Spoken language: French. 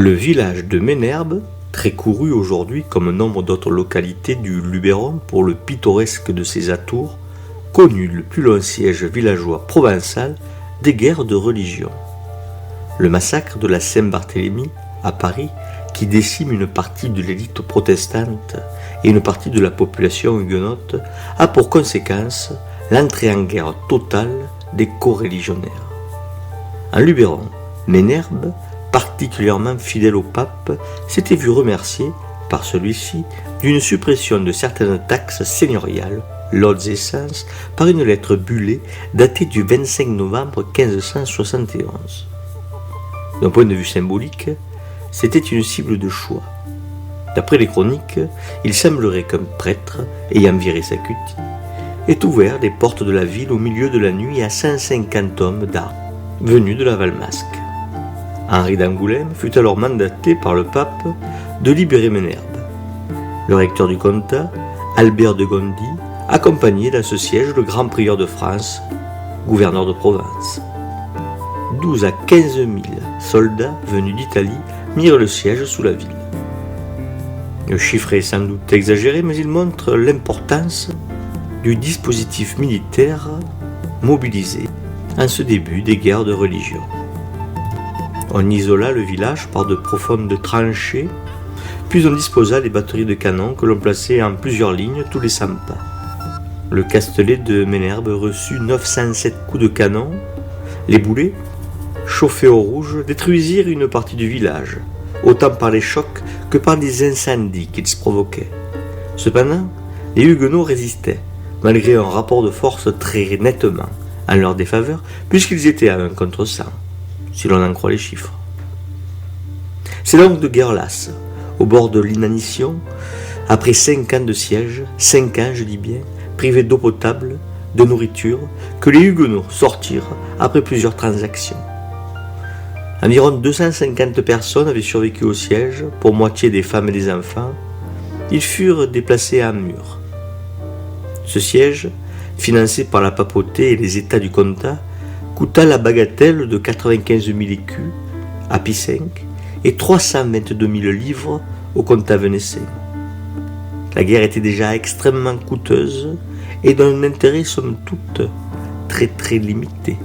Le village de Ménherbe, très couru aujourd'hui comme nombre d'autres localités du Luberon pour le pittoresque de ses atours, connut le plus long siège villageois provençal des guerres de religion. Le massacre de la Saint-Barthélemy à Paris, qui décime une partie de l'élite protestante et une partie de la population huguenote, a pour conséquence l'entrée en guerre totale des coreligionnaires. En Luberon, Ménherbe, particulièrement fidèle au pape, s'était vu remercier, par celui-ci, d'une suppression de certaines taxes seigneuriales, lods et cens, par une lettre bullée datée du 25 novembre 1571. D'un point de vue symbolique, c'était une cible de choix. D'après les chroniques, il semblerait qu'un prêtre, ayant viré sa cutie, ait ouvert les portes de la ville au milieu de la nuit à 150 hommes d'armes, venus de la Valmasque. Henri d'Angoulême fut alors mandaté par le pape de libérer Ménherbe. Le recteur du comtat, Albert de Gondi, accompagnait dans ce siège le grand prieur de France, gouverneur de Provence. 12 à 15 000 soldats venus d'Italie mirent le siège sous la ville. Le chiffre est sans doute exagéré, mais il montre l'importance du dispositif militaire mobilisé en ce début des guerres de religion. On isola le village par de profondes tranchées, puis on disposa des batteries de canons que l'on plaçait en plusieurs lignes tous les 100 pas. Le castelet de Ménherbe reçut 907 coups de canon. Les boulets, chauffés au rouge, détruisirent une partie du village, autant par les chocs que par les incendies qu'ils provoquaient. Cependant, les Huguenots résistaient, malgré un rapport de force très nettement en leur défaveur, puisqu'ils étaient à 1 contre 100. Si l'on en croit les chiffres. C'est donc de guerre lasse, au bord de l'inanition, après 5 ans de siège, 5 ans je dis bien, privés d'eau potable, de nourriture, que les Huguenots sortirent après plusieurs transactions. Environ 250 personnes avaient survécu au siège, pour moitié des femmes et des enfants. Ils furent déplacés à Namur. Ce siège, financé par la papauté et les États du comtat, coûta la bagatelle de 95 000 écus à Pie V et 322 000 livres au comtat venaissin. La guerre était déjà extrêmement coûteuse et d'un intérêt somme toute très limité.